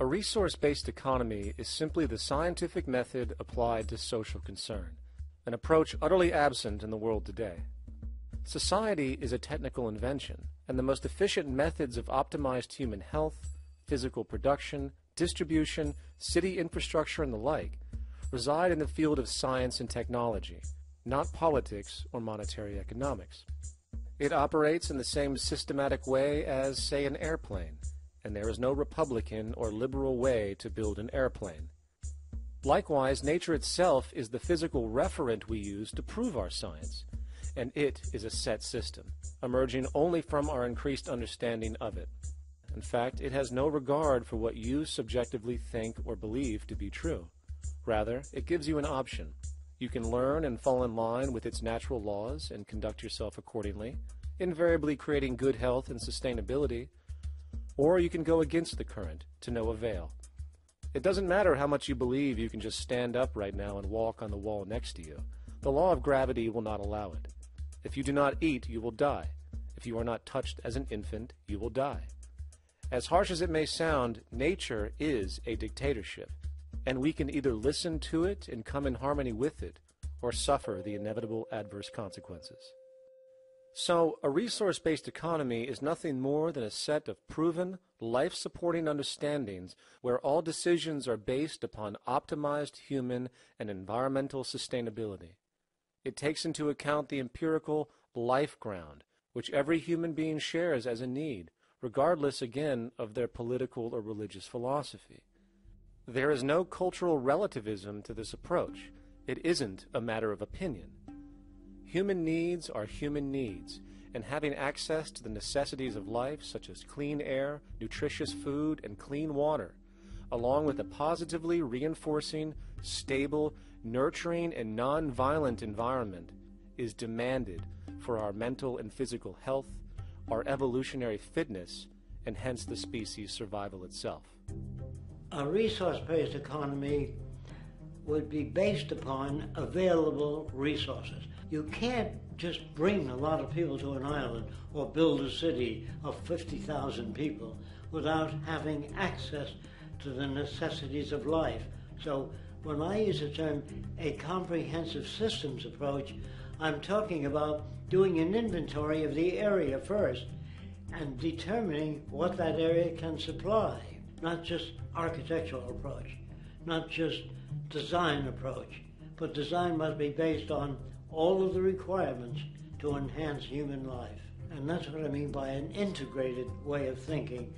A resource-based economy is simply the scientific method applied to social concern, an approach utterly absent in the world today. Society is a technical invention, and the most efficient methods of optimized human health, physical production, distribution, city infrastructure, and the like reside in the field of science and technology, not politics or monetary economics. It operates in the same systematic way as, say, an airplane, and there is no Republican or liberal way to build an airplane. Likewise, nature itself is the physical referent we use to prove our science, and it is a set system, emerging only from our increased understanding of it. In fact, it has no regard for what you subjectively think or believe to be true. Rather, it gives you an option. You can learn and fall in line with its natural laws and conduct yourself accordingly, invariably creating good health and sustainability, or you can go against the current to no avail. It doesn't matter how much you believe you can just stand up right now and walk on the wall next to you. The law of gravity will not allow it. If you do not eat, you will die. If you are not touched as an infant, you will die. As harsh as it may sound, nature is a dictatorship, and we can either listen to it and come in harmony with it, or suffer the inevitable adverse consequences. So, a resource-based economy is nothing more than a set of proven, life-supporting understandings where all decisions are based upon optimized human and environmental sustainability. It takes into account the empirical life ground, which every human being shares as a need, regardless, again, of their political or religious philosophy. There is no cultural relativism to this approach. It isn't a matter of opinion. Human needs are human needs, and having access to the necessities of life, such as clean air, nutritious food, and clean water, along with a positively reinforcing, stable, nurturing, and non-violent environment, is demanded for our mental and physical health, our evolutionary fitness, and hence the species' survival itself. A resource-based economy would be based upon available resources. You can't just bring a lot of people to an island or build a city of 50,000 people without having access to the necessities of life. So when I use the term a comprehensive systems approach, I'm talking about doing an inventory of the area first and determining what that area can supply, not just architectural approach, not just design approach, but design must be based on all of the requirements to enhance human life. And that's what I mean by an integrated way of thinking.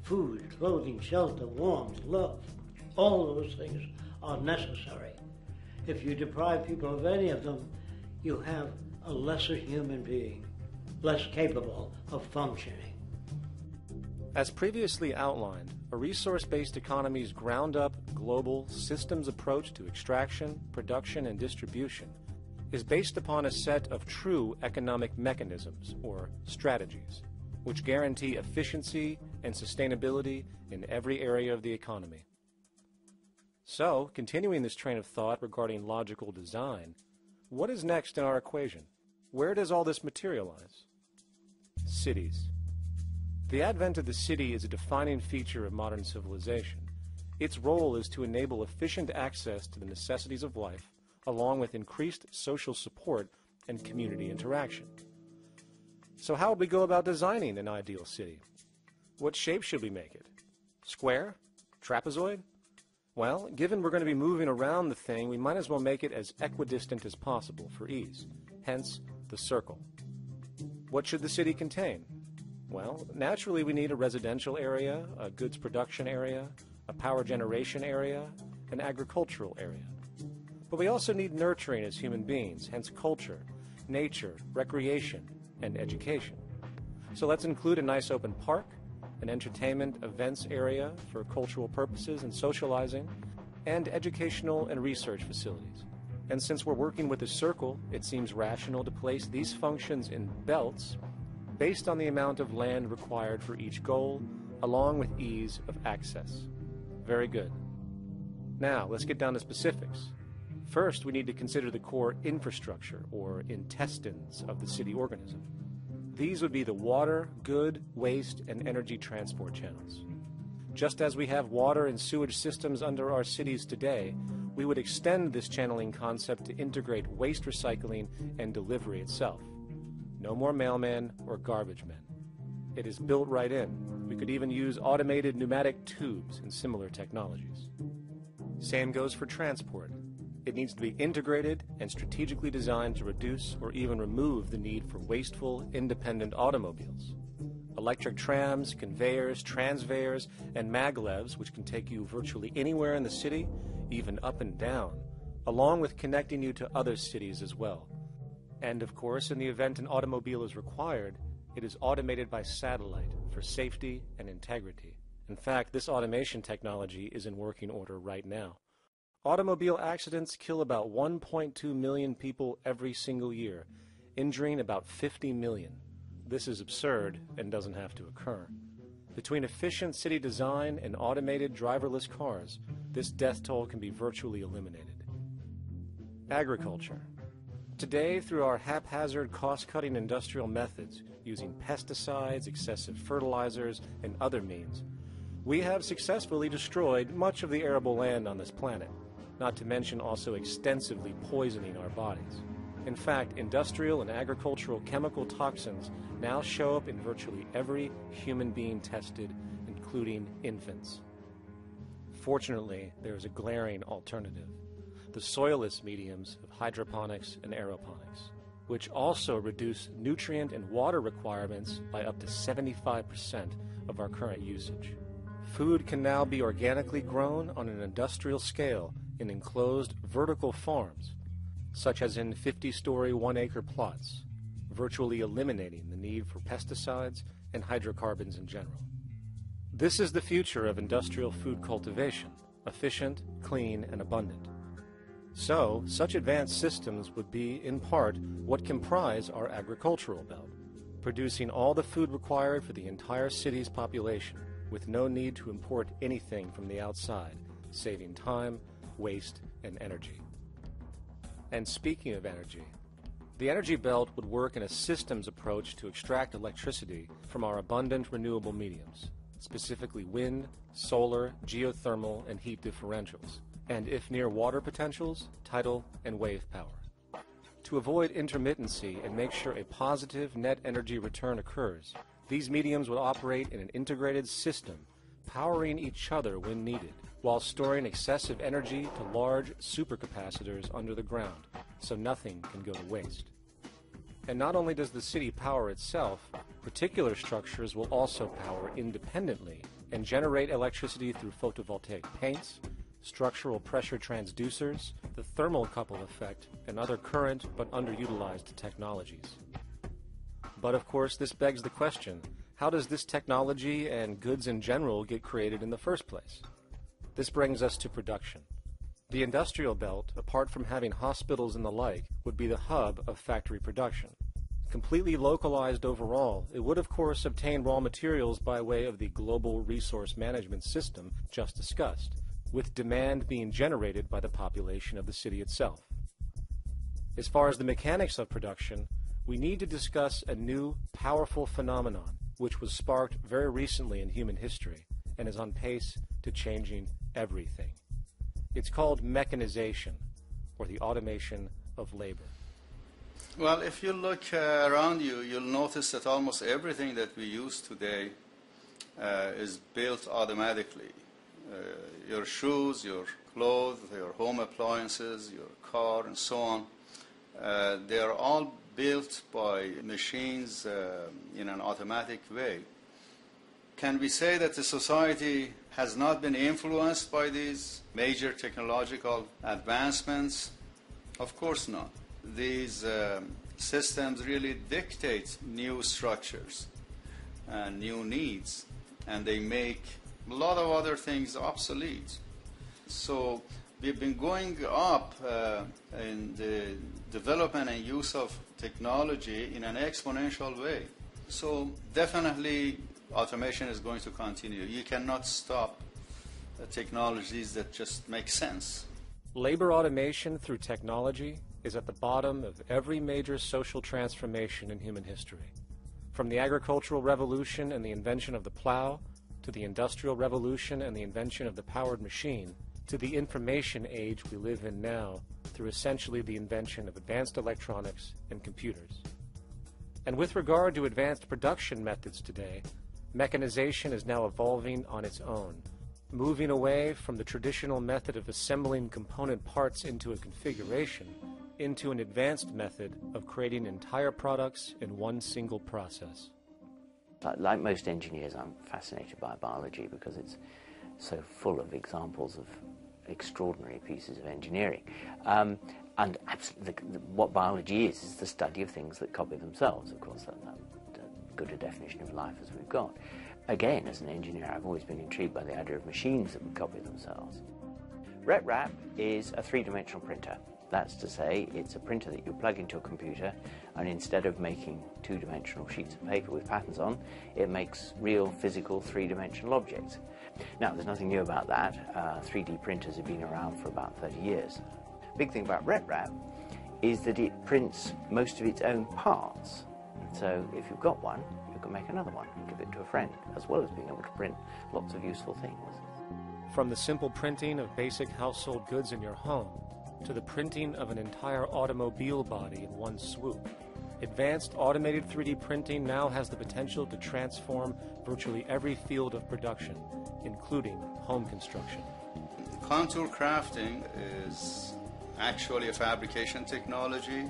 Food, clothing, shelter, warmth, love, all those things are necessary. If you deprive people of any of them, you have a lesser human being, less capable of functioning. As previously outlined, a resource-based economy's ground-up, global, systems approach to extraction, production, and distribution is based upon a set of true economic mechanisms, or strategies, which guarantee efficiency and sustainability in every area of the economy. So, continuing this train of thought regarding logical design, what is next in our equation? Where does all this materialize? Cities. The advent of the city is a defining feature of modern civilization. Its role is to enable efficient access to the necessities of life, along with increased social support and community interaction. So how would we go about designing an ideal city? What shape should we make it? Square? Trapezoid? Well, given we're going to be moving around the thing, we might as well make it as equidistant as possible for ease, hence the circle. What should the city contain? Well, naturally we need a residential area, a goods production area, a power generation area, an agricultural area. But we also need nurturing as human beings, hence culture, nature, recreation, and education. So let's include a nice open park, an entertainment events area for cultural purposes and socializing, and educational and research facilities. And since we're working with a circle, it seems rational to place these functions in belts based on the amount of land required for each goal, along with ease of access. Very good. Now, let's get down to specifics. First, we need to consider the core infrastructure, or intestines, of the city organism. These would be the water, good, waste, and energy transport channels. Just as we have water and sewage systems under our cities today, we would extend this channeling concept to integrate waste recycling and delivery itself. No more mailmen or garbage men. It is built right in. We could even use automated pneumatic tubes and similar technologies. Same goes for transport. It needs to be integrated and strategically designed to reduce or even remove the need for wasteful, independent automobiles. Electric trams, conveyors, transveyors, and maglevs, which can take you virtually anywhere in the city, even up and down, along with connecting you to other cities as well. And of course, in the event an automobile is required, it is automated by satellite for safety and integrity. In fact, this automation technology is in working order right now. Automobile accidents kill about 1.2 million people every single year, injuring about 50 million. This is absurd and doesn't have to occur. Between efficient city design and automated driverless cars, this death toll can be virtually eliminated. Agriculture. Today, through our haphazard, cost-cutting industrial methods, using pesticides, excessive fertilizers, and other means, we have successfully destroyed much of the arable land on this planet, not to mention also extensively poisoning our bodies. In fact, industrial and agricultural chemical toxins now show up in virtually every human being tested, including infants. Fortunately, there is a glaring alternative: the soilless mediums of hydroponics and aeroponics, which also reduce nutrient and water requirements by up to 75% of our current usage. Food can now be organically grown on an industrial scale in enclosed vertical farms, such as in 50-story, 1-acre plots, virtually eliminating the need for pesticides and hydrocarbons in general. This is the future of industrial food cultivation: efficient, clean, and abundant. So, such advanced systems would be, in part, what comprise our agricultural belt, producing all the food required for the entire city's population, with no need to import anything from the outside, saving time, waste, and energy. And speaking of energy, the energy belt would work in a systems approach to extract electricity from our abundant renewable mediums, specifically wind, solar, geothermal, and heat differentials, and if near water potentials, tidal and wave power. To avoid intermittency and make sure a positive net energy return occurs, these mediums would operate in an integrated system, powering each other when needed, while storing excessive energy to large supercapacitors under the ground, so nothing can go to waste. And not only does the city power itself, particular structures will also power independently and generate electricity through photovoltaic paints, structural pressure transducers, the thermocouple effect, and other current but underutilized technologies. But of course, this begs the question: how does this technology and goods in general get created in the first place? This brings us to production. The industrial belt, apart from having hospitals and the like, would be the hub of factory production. Completely localized overall, it would of course obtain raw materials by way of the global resource management system just discussed, with demand being generated by the population of the city itself. As far as the mechanics of production, we need to discuss a new, powerful phenomenon which was sparked very recently in human history and is on pace to changing everything. It's called mechanization, or the automation of labor. Well, if you look around you, you'll notice that almost everything that we use today is built automatically. Your shoes, your clothes, your home appliances, your car, and so on, they are all built by machines in an automatic way. Can we say that the society has not been influenced by these major technological advancements? Of course not. These systems really dictate new structures and new needs, and they make a lot of other things obsolete. So we've been going up in the development and use of technology in an exponential way. So definitely automation is going to continue. You cannot stop technologies that just make sense. Labor automation through technology is at the bottom of every major social transformation in human history. From the agricultural revolution and the invention of the plow, to the Industrial Revolution and the invention of the powered machine, to the information age we live in now through essentially the invention of advanced electronics and computers. And with regard to advanced production methods today, mechanization is now evolving on its own, moving away from the traditional method of assembling component parts into a configuration into an advanced method of creating entire products in one single process. Like most engineers, I'm fascinated by biology because it's so full of examples of extraordinary pieces of engineering. And absolutely, what biology is the study of things that copy themselves. Of course, that's good a definition of life as we've got. Again, as an engineer, I've always been intrigued by the idea of machines that would copy themselves. RepRap is a three-dimensional printer. That's to say, it's a printer that you plug into a computer, and instead of making two-dimensional sheets of paper with patterns on, it makes real, physical, three-dimensional objects. Now, there's nothing new about that. 3D printers have been around for about 30 years. Big thing about RepRap is that it prints most of its own parts. So if you've got one, you can make another one and give it to a friend, as well as being able to print lots of useful things. From the simple printing of basic household goods in your home to the printing of an entire automobile body in one swoop, advanced automated 3D printing now has the potential to transform virtually every field of production, including home construction. Contour crafting is actually a fabrication technology,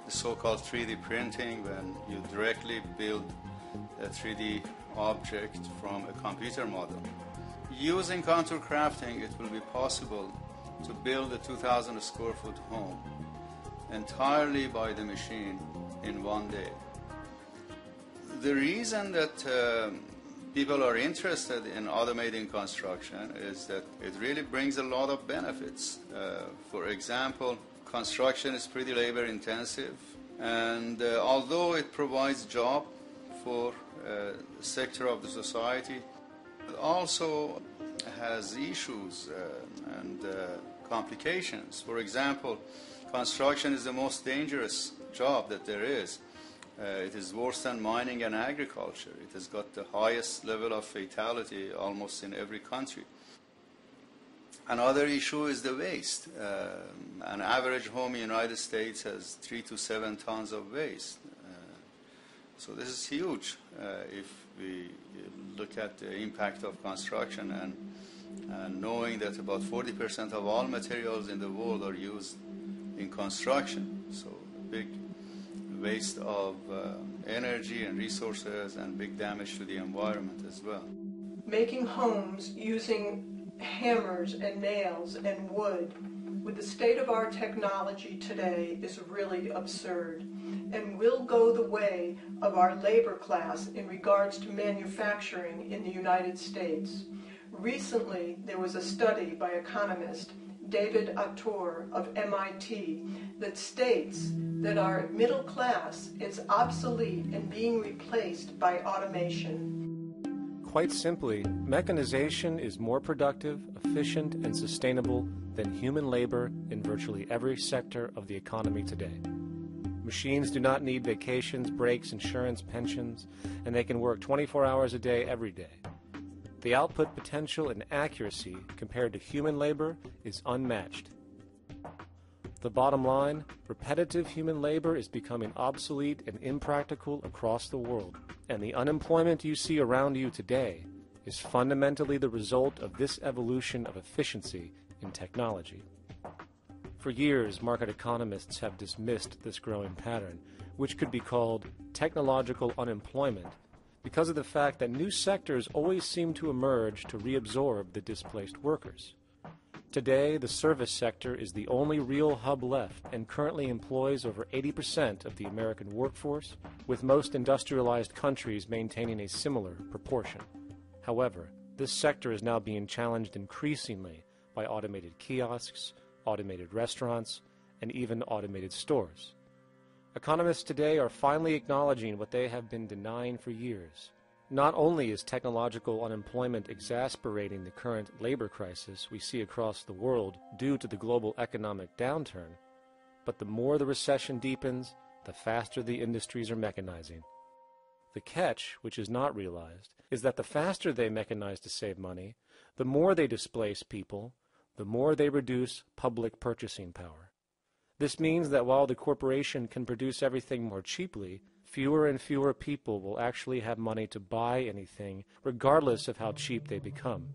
the so-called 3D printing, when you directly build a 3D object from a computer model. Using contour crafting, it will be possible to build a 2,000 square foot home entirely by the machine in one day. The reason that people are interested in automating construction is that it really brings a lot of benefits. For example, construction is pretty labor intensive, and although it provides job for a sector of the society, it also has issues and complications. For example, construction is the most dangerous job that there is. It is worse than mining and agriculture. It has got the highest level of fatality almost in every country. Another issue is the waste. An average home in the United States has 3 to 7 tons of waste. So this is huge if we look at the impact of construction and knowing that about 40% of all materials in the world are used in construction. So big waste of energy and resources and big damage to the environment as well. Making homes using hammers and nails and wood with the state-of-art technology today is really absurd and will go the way of our labor class in regards to manufacturing in the United States. Recently, there was a study by economist David Autor of MIT that states that our middle class is obsolete and being replaced by automation. Quite simply, mechanization is more productive, efficient, and sustainable than human labor in virtually every sector of the economy today. Machines do not need vacations, breaks, insurance, pensions, and they can work 24 hours a day every day. The output potential and accuracy compared to human labor is unmatched. The bottom line, repetitive human labor is becoming obsolete and impractical across the world, and the unemployment you see around you today is fundamentally the result of this evolution of efficiency in technology. For years, market economists have dismissed this growing pattern, which could be called technological unemployment, because of the fact that new sectors always seem to emerge to reabsorb the displaced workers. Today, the service sector is the only real hub left and currently employs over 80% of the American workforce, with most industrialized countries maintaining a similar proportion. However, this sector is now being challenged increasingly by automated kiosks, automated restaurants, and even automated stores. Economists today are finally acknowledging what they have been denying for years. Not only is technological unemployment exasperating the current labor crisis we see across the world due to the global economic downturn, but the more the recession deepens, the faster the industries are mechanizing. The catch, which is not realized, is that the faster they mechanize to save money, the more they displace people, the more they reduce public purchasing power. This means that while the corporation can produce everything more cheaply, fewer and fewer people will actually have money to buy anything, regardless of how cheap they become.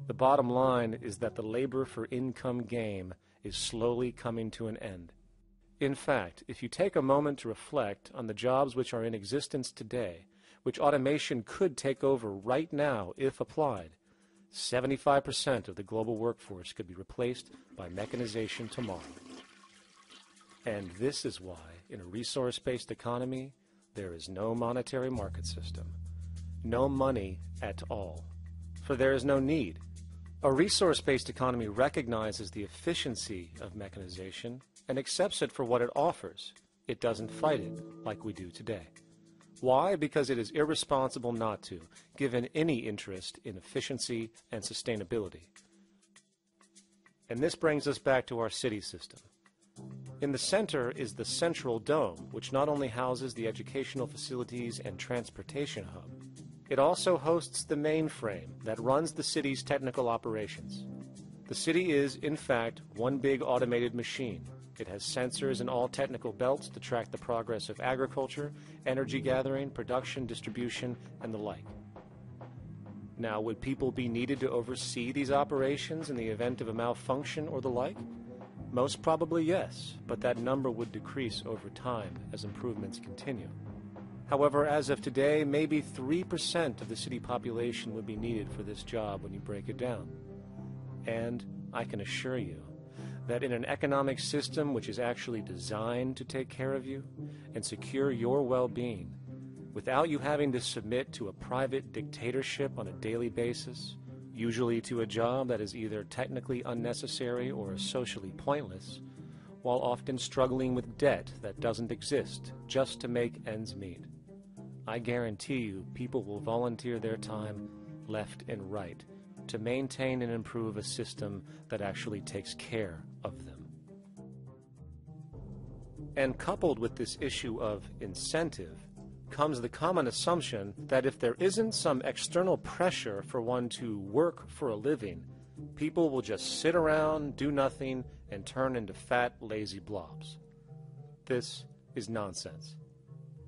The bottom line is that the labor for income game is slowly coming to an end. In fact, if you take a moment to reflect on the jobs which are in existence today, which automation could take over right now if applied, 75% of the global workforce could be replaced by mechanization tomorrow. And this is why, in a resource-based economy, there is no monetary market system, no money at all, for there is no need. A resource-based economy recognizes the efficiency of mechanization and accepts it for what it offers. It doesn't fight it like we do today. Why? Because it is irresponsible not to, given any interest in efficiency and sustainability. And this brings us back to our city system. In the center is the central dome, which not only houses the educational facilities and transportation hub, it also hosts the mainframe that runs the city's technical operations. The city is, in fact, one big automated machine. It has sensors in all technical belts to track the progress of agriculture, energy gathering, production, distribution, and the like. Now, would people be needed to oversee these operations in the event of a malfunction or the like? Most probably yes, but that number would decrease over time as improvements continue. However, as of today, maybe 3% of the city population would be needed for this job when you break it down. And I can assure you that in an economic system which is actually designed to take care of you and secure your well-being, without you having to submit to a private dictatorship on a daily basis, usually to a job that is either technically unnecessary or socially pointless, while often struggling with debt that doesn't exist just to make ends meet, I guarantee you people will volunteer their time left and right to maintain and improve a system that actually takes care of them. And coupled with this issue of incentive comes the common assumption that if there isn't some external pressure for one to work for a living, people will just sit around, do nothing, and turn into fat, lazy blobs. This is nonsense.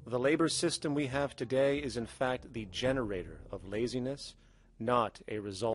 The labor system we have today is in fact the generator of laziness, not a result